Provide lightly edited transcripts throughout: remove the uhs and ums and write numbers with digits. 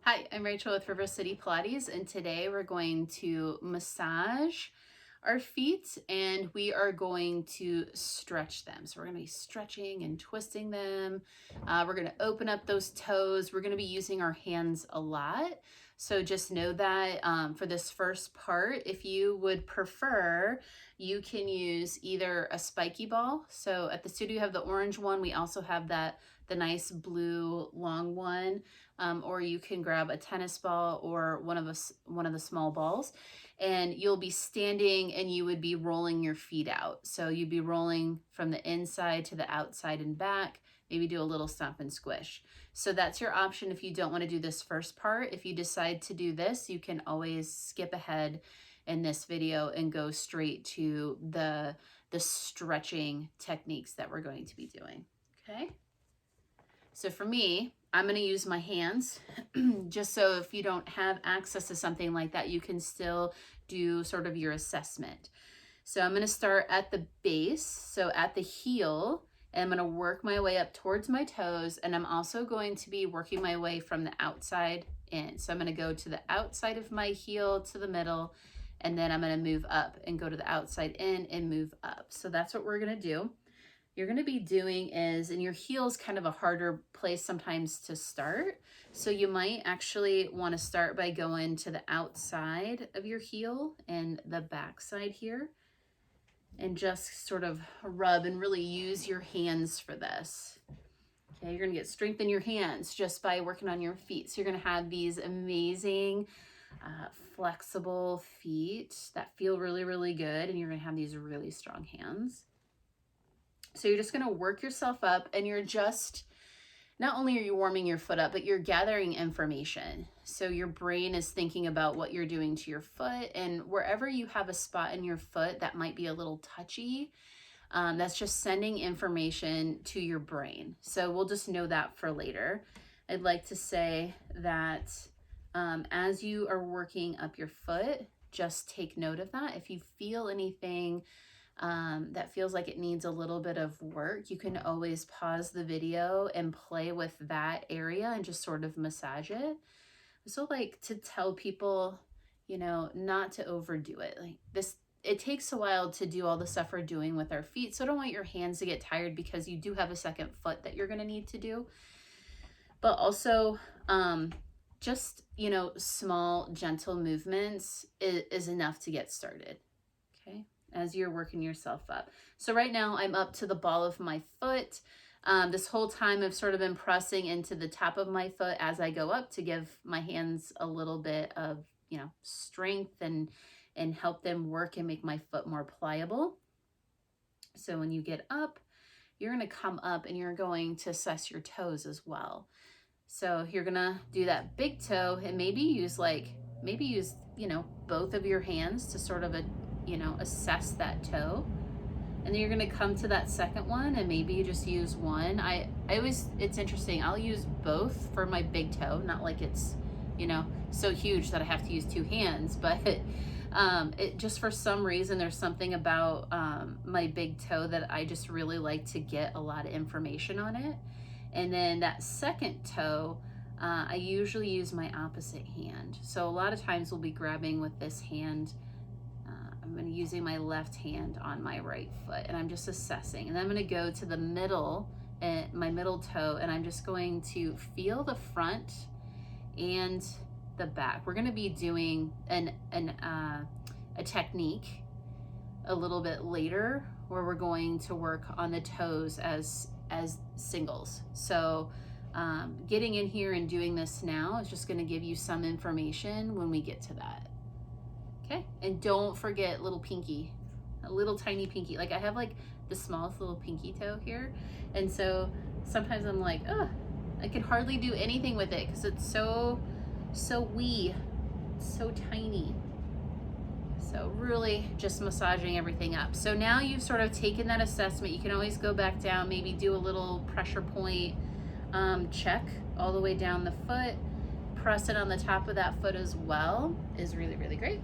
Hi, I'm Rachel with River City Pilates, and today we're going to massage our feet and we are going to stretch them. So we're going to be stretching and twisting them. We're going to open up those toes. We're going to be using our hands a lot. So just know that for this first part, if you would prefer, you can use either a spiky ball. So at the studio, you have the orange one. We also have the nice blue long one. Or you can grab a tennis ball or one of the small balls, and you'll be standing and you would be rolling your feet out. So you'd be rolling from the inside to the outside and back, maybe do a little stomp and squish. So that's your option if you don't want to do this first part. If you decide to do this, you can always skip ahead in this video and go straight to the stretching techniques that we're going to be doing. Okay. So for me, I'm going to use my hands just so if you don't have access to something like that, you can still do sort of your assessment. So I'm going to start at the base, so at the heel, and I'm going to work my way up towards my toes, and I'm also going to be working my way from the outside in. So I'm going to go to the outside of my heel to the middle, and then I'm going to move up and go to the outside in and move up. So that's what we're going to do. You're going to be doing is, and your heel is kind of a harder place sometimes to start. So you might actually want to start by going to the outside of your heel and the back side here, and just sort of rub and really use your hands for this. Okay, you're going to get strength in your hands just by working on your feet. So you're going to have these amazing flexible feet that feel really, really good, and you're going to have these really strong hands. So you're just going to work yourself up, and you're just, not only are you warming your foot up, but you're gathering information. So your brain is thinking about what you're doing to your foot, and wherever you have a spot in your foot that might be a little touchy, that's just sending information to your brain. So we'll just know that for later. I'd like to say that as you are working up your foot, just take note of that. If you feel anything that feels like it needs a little bit of work, you can always pause the video and play with that area and just sort of massage it. So like to tell people, you know, not to overdo it. Like this, it takes a while to do all the stuff we're doing with our feet. So I don't want your hands to get tired because you do have a second foot that you're going to need to do. But also, just, you know, small, gentle movements is enough to get started. Okay, as you're working yourself up. So right now I'm up to the ball of my foot. This whole time I've sort of been pressing into the top of my foot as I go up to give my hands a little bit of, you know, strength and help them work and make my foot more pliable. So when you get up, you're going to come up and you're going to assess your toes as well. So you're going to do that big toe and maybe use, you know, both of your hands to sort of assess that toe. And then you're going to come to that second one and maybe you just use one. I always, it's interesting, I'll use both for my big toe, not like it's, you know, so huge that I have to use two hands, but it just, for some reason, there's something about my big toe that I just really like to get a lot of information on it. And then that second toe, I usually use my opposite hand. So a lot of times we'll be grabbing with this hand. I'm going to using my left hand on my right foot, and I'm just assessing. And then I'm going to go to the middle, my middle toe, and I'm just going to feel the front and the back. We're going to be doing a technique a little bit later where we're going to work on the toes as singles. So getting in here and doing this now is just going to give you some information when we get to that. Okay, and don't forget little pinky, a little tiny pinky. Like I have like the smallest little pinky toe here, and so sometimes I'm like, oh, I can hardly do anything with it because it's so wee, so tiny. So really just massaging everything up. So now you've sort of taken that assessment. You can always go back down, maybe do a little pressure point check all the way down the foot. Press it on the top of that foot as well is really, really great.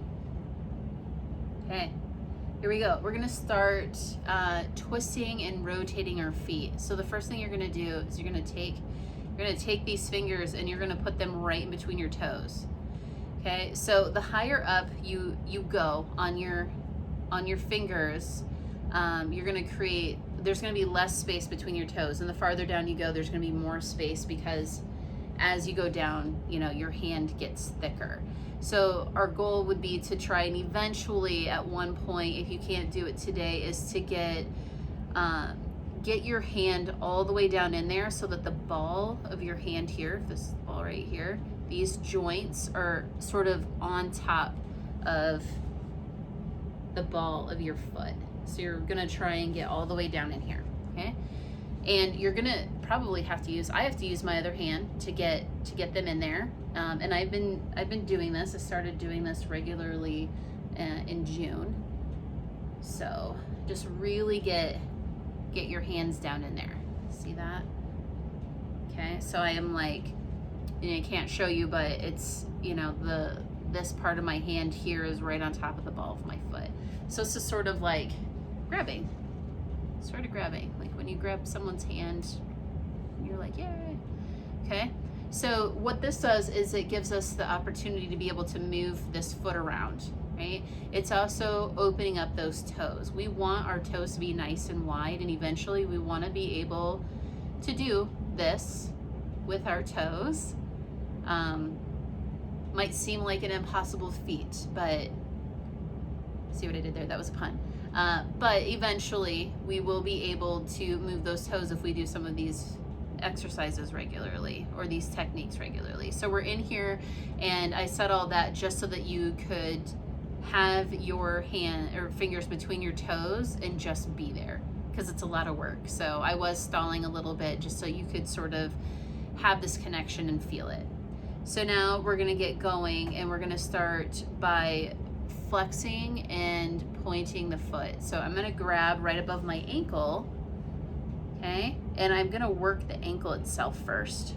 Okay, here we go. We're gonna start twisting and rotating our feet. So the first thing you're gonna do is you're You're gonna take these fingers and you're gonna put them right in between your toes. Okay, so the higher up you go on your fingers, you're gonna create, there's gonna be less space between your toes, and the farther down you go, there's gonna be more space, because as you go down, you know, your hand gets thicker. So our goal would be to try and eventually at one point, if you can't do it today, is to get your hand all the way down in there so that the ball of your hand here, this ball right here, these joints are sort of on top of the ball of your foot. So you're gonna try and get all the way down in here, okay? And you're gonna probably have to use, I have to use my other hand to get them in there. And I've been doing this. I started doing this regularly in June. So just really get your hands down in there. See that? Okay, so I am like, and I can't show you, but it's, you know, this part of my hand here is right on top of the ball of my foot. So it's just sort of like grabbing, like when you grab someone's hand, you're like, yay. Okay, so what this does is it gives us the opportunity to be able to move this foot around, right? It's also opening up those toes. We want our toes to be nice and wide, and eventually we want to be able to do this with our toes. Might seem like an impossible feat, but see what I did there? That was a pun. But eventually we will be able to move those toes if we do some of these exercises regularly, or these techniques regularly. So we're in here, and I said all that just so that you could have your hand or fingers between your toes and just be there, because it's a lot of work. So I was stalling a little bit just so you could sort of have this connection and feel it. So now we're gonna get going, and we're gonna start by flexing and pointing the foot. So I'm gonna grab right above my ankle, okay? And I'm gonna work the ankle itself first.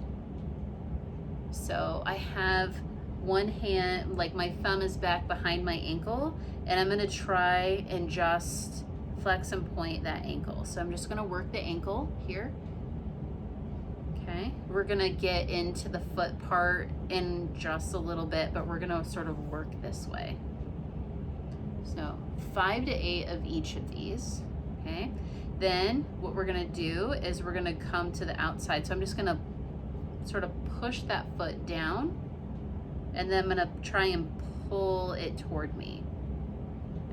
So I have one hand, like my thumb is back behind my ankle, and I'm gonna try and just flex and point that ankle. So I'm just gonna work the ankle here. Okay, we're gonna get into the foot part in just a little bit, but we're gonna sort of work this way. So 5 to 8 of each of these, okay? Then what we're gonna do is we're gonna come to the outside. So I'm just gonna sort of push that foot down, and then I'm gonna try and pull it toward me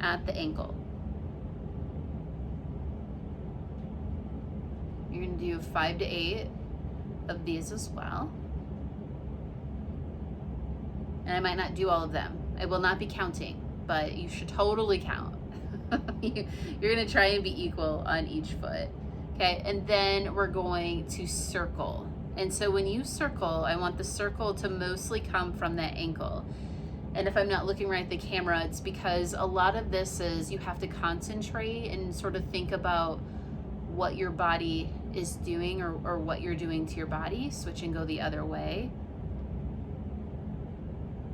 at the ankle. You're gonna do 5 to 8 of these as well. And I might not do all of them. I will not be counting, but you should totally count. You're gonna try and be equal on each foot. Okay, and then we're going to circle. And so when you circle, I want the circle to mostly come from that ankle. And if I'm not looking right at the camera, it's because a lot of this is you have to concentrate and sort of think about what your body is doing, or what you're doing to your body. Switch and go the other way.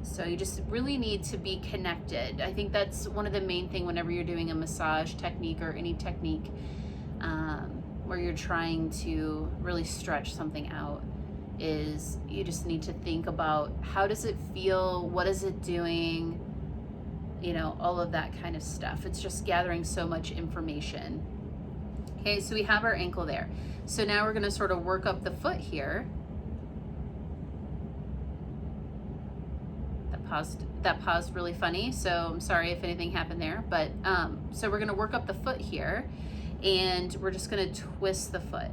So you just really need to be connected. I think that's one of the main thing whenever you're doing a massage technique or any technique where you're trying to really stretch something out, is you just need to think about how does it feel, what is it doing, you know, all of that kind of stuff. It's just gathering so much information. Okay, so we have our ankle there. So now we're gonna sort of work up the foot here. That paused really funny, so I'm sorry if anything happened there. But so we're gonna work up the foot here, and we're just gonna twist the foot.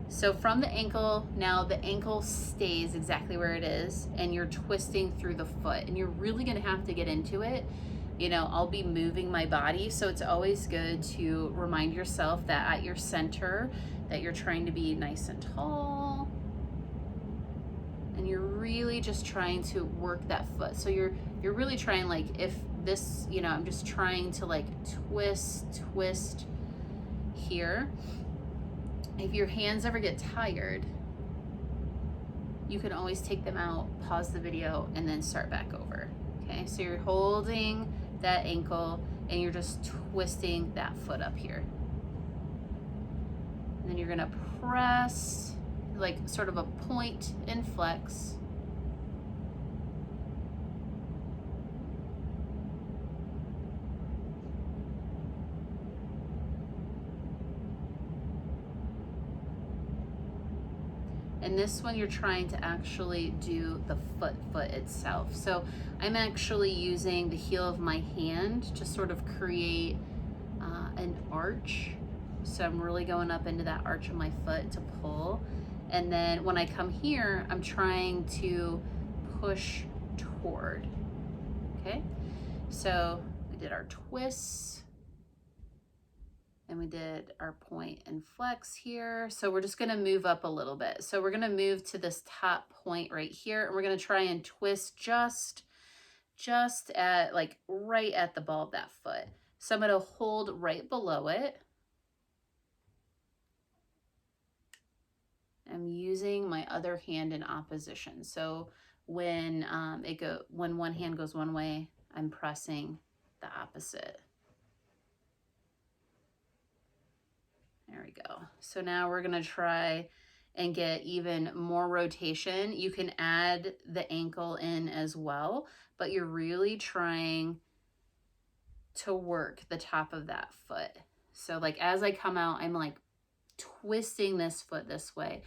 So from the ankle, now the ankle stays exactly where it is, and you're twisting through the foot, and you're really gonna have to get into it. You know, I'll be moving my body, so it's always good to remind yourself that at your center, that you're trying to be nice and tall, and you're really just trying to work that foot. So you're really trying, like, if this, you know, I'm just trying to like twist here. If your hands ever get tired, you can always take them out, pause the video, and then start back over. Okay, so you're holding that ankle and you're just twisting that foot up here. And then you're gonna press like sort of a point and flex. And this one you're trying to actually do the foot itself. So I'm actually using the heel of my hand to sort of create an arch. So I'm really going up into that arch of my foot to pull. And then when I come here, I'm trying to push toward, okay? So we did our twists and we did our point and flex here. So we're just gonna move up a little bit. So we're gonna move to this top point right here, and we're gonna try and twist just at like right at the ball of that foot. So I'm gonna hold right below it. I'm using my other hand in opposition. So when when one hand goes one way, I'm pressing the opposite. There we go. So now we're gonna try and get even more rotation. You can add the ankle in as well, but you're really trying to work the top of that foot. So like as I come out, I'm like twisting this foot this way,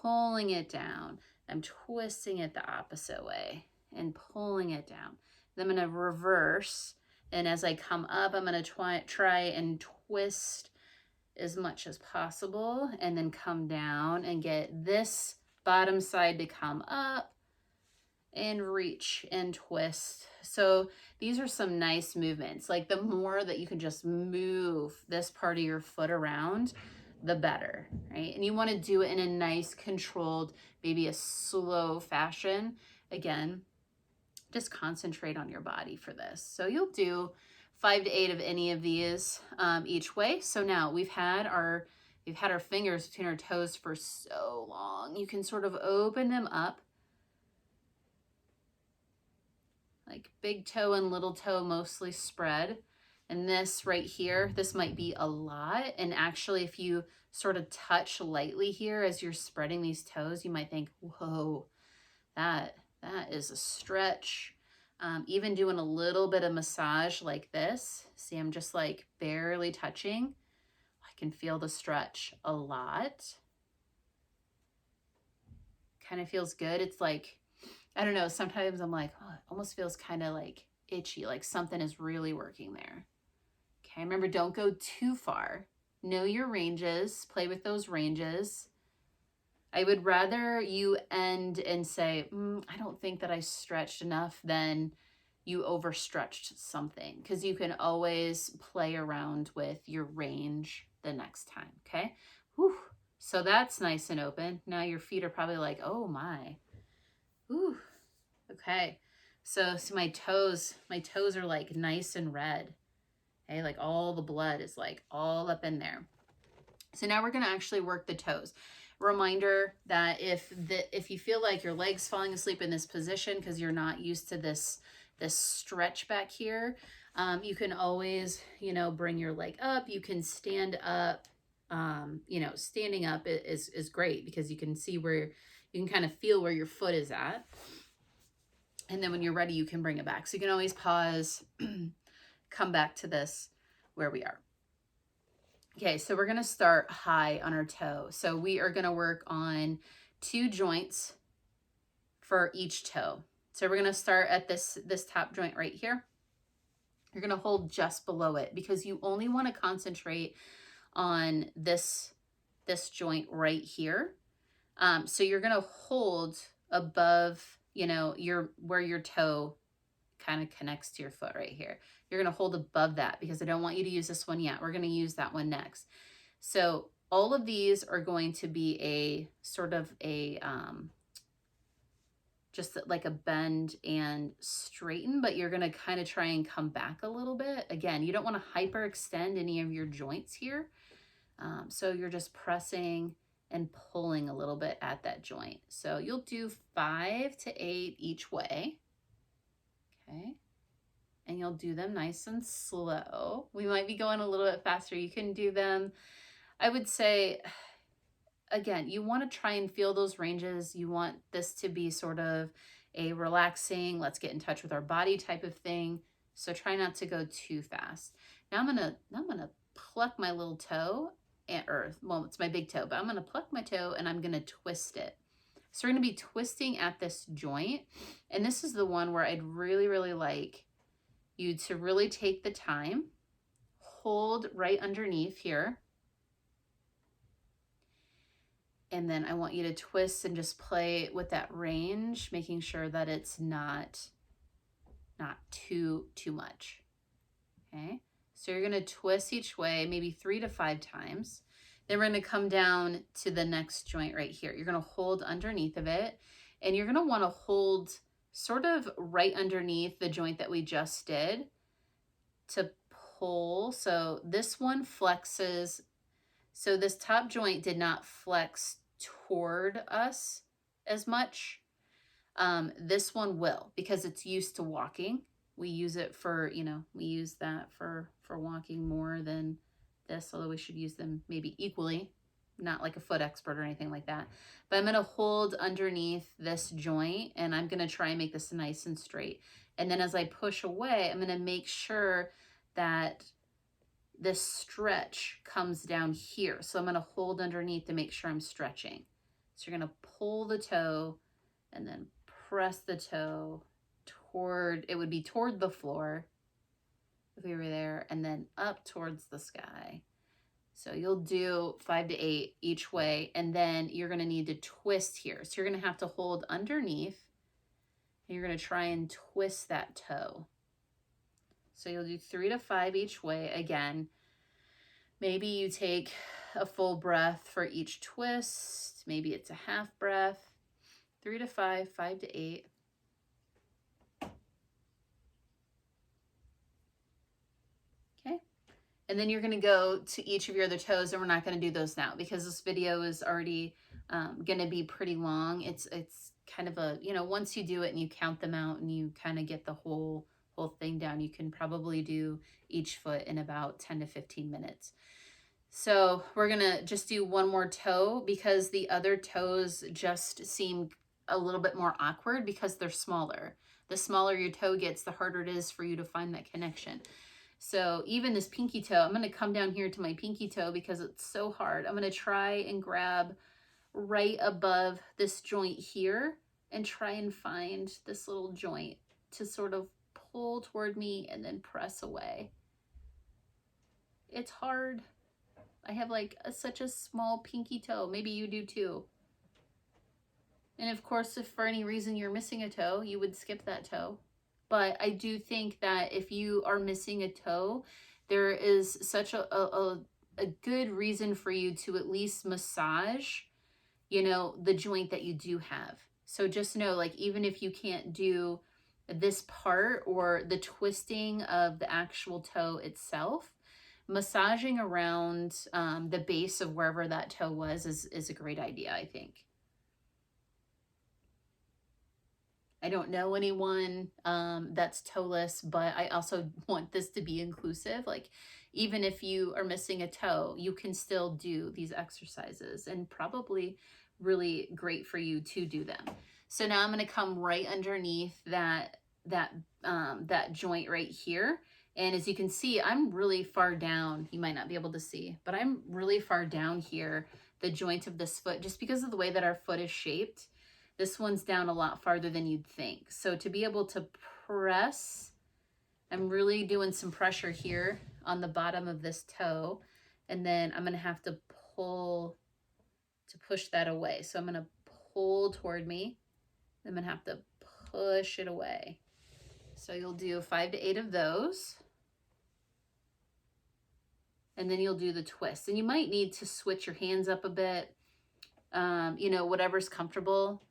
pulling it down. I'm twisting it the opposite way and pulling it down. Then I'm gonna reverse, and as I come up, I'm gonna try and twist as much as possible, and then come down and get this bottom side to come up and reach and twist. So these are some nice movements. Like the more that you can just move this part of your foot around, the better, right? And you want to do it in a nice, controlled, maybe a slow fashion. Again, just concentrate on your body for this. So you'll do 5 to 8 of any of these each way. So now we've had our fingers between our toes for so long. You can sort of open them up, like big toe and little toe mostly spread. And this right here, this might be a lot. And actually, if you sort of touch lightly here as you're spreading these toes, you might think, whoa, that is a stretch. Even doing a little bit of massage like this. See, I'm just like barely touching. I can feel the stretch a lot. Kind of feels good. It's like, I don't know, sometimes I'm like, oh, it almost feels kind of like itchy, like something is really working there. Okay, remember, don't go too far. Know your ranges, play with those ranges. I would rather you end and say, I don't think that I stretched enough, than you overstretched something, because you can always play around with your range the next time, okay? Whew. So that's nice and open. Now your feet are probably like, oh my. Whew. Okay, so my toes are like nice and red. Okay, like all the blood is like all up in there. So now we're gonna actually work the toes. Reminder that if you feel like your leg's falling asleep in this position because you're not used to this stretch back here, you can always, bring your leg up. You can stand up. Standing up is great because you can see where you can kind of feel where your foot is at. And then when you're ready, you can bring it back. So you can always pause, come back to this where we are. Okay, so we're gonna start high on our toe. So we are gonna work on 2 joints for each toe. So we're gonna start at this top joint right here. You're gonna hold just below it because you only wanna concentrate on this joint right here. So you're gonna hold above, where your toe kind of connects to your foot right here. You're going to hold above that because I don't want you to use this one yet. We're going to use that one next. So all of these are going to be a sort of a, just like a bend and straighten, but you're going to kind of try and come back a little bit. Again, you don't want to hyperextend any of your joints here. So you're just pressing and pulling a little bit at that joint. So you'll do 5 to 8 each way. Okay. And you'll do them nice and slow. We might be going a little bit faster. You can do them, I would say, again, you want to try and feel those ranges. You want this to be sort of a relaxing, let's get in touch with our body type of thing. So try not to go too fast. Now I'm gonna pluck my little toe, well, it's my big toe, but I'm gonna pluck my toe and I'm gonna twist it. So we're gonna be twisting at this joint. And this is the one where I'd really, really like you to really take the time, hold right underneath here. And then I want you to twist and just play with that range, making sure that it's not too much. Okay, so you're gonna twist each way, maybe 3 to 5 times. Then we're gonna come down to the next joint right here. You're gonna hold underneath of it, and you're gonna wanna hold sort of right underneath the joint that we just did to pull. So this one flexes. So this top joint did not flex toward us as much. This one will, because it's used to walking. We use it for, we use that for walking more than this, although we should use them maybe equally, not like a foot expert or anything like that. But I'm gonna hold underneath this joint and I'm gonna try and make this nice and straight. And then as I push away, I'm gonna make sure that this stretch comes down here. So I'm gonna hold underneath to make sure I'm stretching. So you're gonna pull the toe and then press the toe toward, it would be toward the floor if we were there, and then up towards the sky. So you'll do 5 to 8 each way, and then you're gonna need to twist here. So you're gonna have to hold underneath, and you're gonna try and twist that toe. So you'll do 3 to 5 each way. Again, maybe you take a full breath for each twist. Maybe it's a half breath. 3 to 5, 5 to 8. Okay. And then you're going to go to each of your other toes, and we're not going to do those now because this video is already going to be pretty long. It's kind of a, once you do it and you count them out and you kind of get the whole thing down, you can probably do each foot in about 10 to 15 minutes. So we're gonna just do one more toe because the other toes just seem a little bit more awkward because they're smaller. The smaller your toe gets, the harder it is for you to find that connection. So even this pinky toe, I'm gonna come down here to my pinky toe because it's so hard. I'm gonna try and grab right above this joint here and try and find this little joint to sort of pull toward me and then press away. It's hard. I have like such a small pinky toe. Maybe you do too. And of course, if for any reason you're missing a toe, you would skip that toe. But I do think that if you are missing a toe, there is such a good reason for you to at least massage, the joint that you do have. So just know, like, even if you can't do this part or the twisting of the actual toe itself, massaging around the base of wherever that toe was is a great idea, I think. I don't know anyone that's toeless, but I also want this to be inclusive. Like, even if you are missing a toe, you can still do these exercises, and probably really great for you to do them. So now I'm going to come right underneath that joint right here. And as you can see, I'm really far down. You might not be able to see, but I'm really far down here, the joint of this foot, just because of the way that our foot is shaped. This one's down a lot farther than you'd think. So to be able to press, I'm really doing some pressure here on the bottom of this toe. And then I'm going to have to pull to push that away. So I'm going to pull toward me. I'm going to have to push it away. So you'll do 5 to 8 of those. And then you'll do the twist. And you might need to switch your hands up a bit. Whatever's comfortable.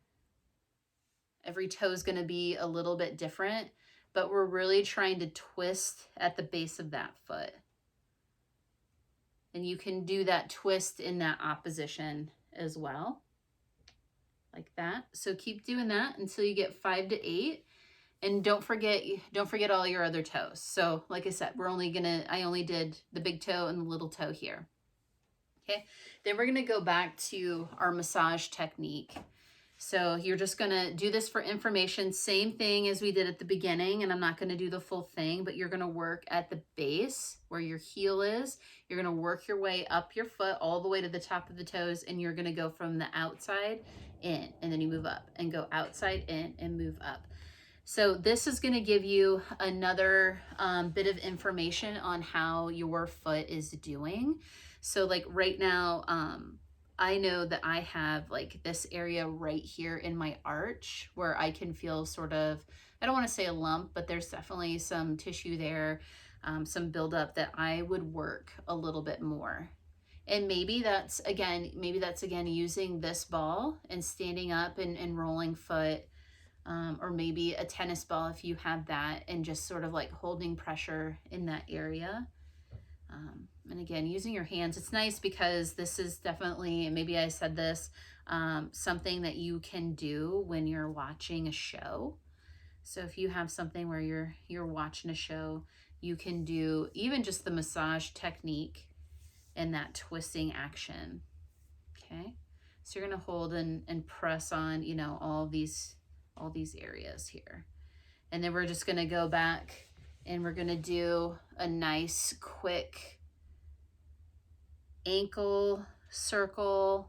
Every toe is going to be a little bit different, but we're really trying to twist at the base of that foot. And you can do that twist in that opposition as well, like that. So keep doing that until you get 5 to 8. And don't forget all your other toes. So like I said, I only did the big toe and the little toe here. Okay, then we're gonna go back to our massage technique. So you're just gonna do this for information, same thing as we did at the beginning, and I'm not gonna do the full thing, but you're gonna work at the base where your heel is. You're gonna work your way up your foot all the way to the top of the toes, and you're gonna go from the outside in, and then you move up and go outside in and move up. So this is gonna give you another bit of information on how your foot is doing. So like right now, I know that I have like this area right here in my arch where I can feel sort of, I don't want to say a lump, but there's definitely some tissue there, some buildup that I would work a little bit more. And maybe that's again using this ball and standing up and rolling foot, or maybe a tennis ball if you have that, and just sort of like holding pressure in that area. And again, using your hands, it's nice because this is definitely, and maybe I said this, something that you can do when you're watching a show. So if you have something where you're watching a show, you can do even just the massage technique and that twisting action. Okay, so you're gonna hold and press on, you know, all these areas here, and then we're just gonna go back and we're gonna do a nice quick ankle circle.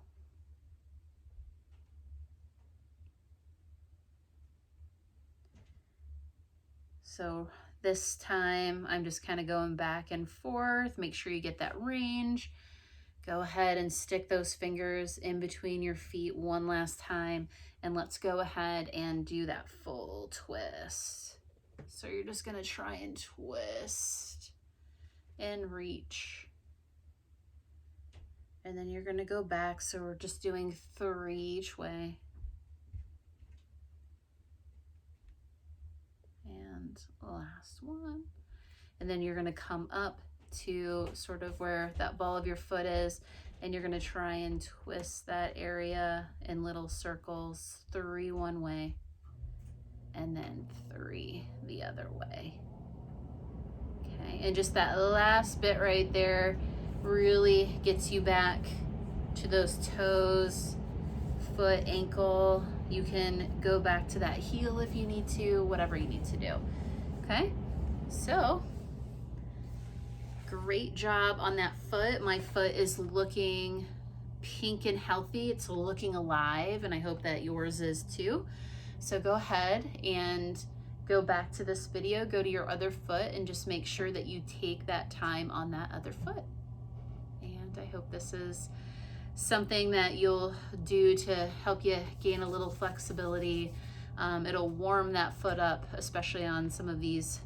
So this time I'm just kind of going back and forth. Make sure you get that range. Go ahead and stick those fingers in between your feet one last time, and let's go ahead and do that full twist. So you're just gonna try and twist and reach. And then you're gonna go back, so we're just doing 3 each way. And last one. And then you're gonna come up to sort of where that ball of your foot is, and you're gonna try and twist that area in little circles, 3 one way, and then 3 the other way. Okay, and just that last bit right there really gets you back to those toes, foot, ankle. You can go back to that heel if you need to, whatever you need to do. Okay, so great job on that foot. My foot is looking pink and healthy. It's looking alive, and I hope that yours is too. So go ahead and go back to this video, go to your other foot, and just make sure that you take that time on that other foot. And I hope this is something that you'll do to help you gain a little flexibility. It'll warm that foot up, especially on some of these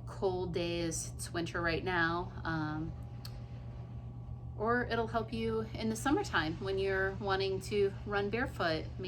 cold days. It's winter right now. Or it'll help you in the summertime when you're wanting to run barefoot. Maybe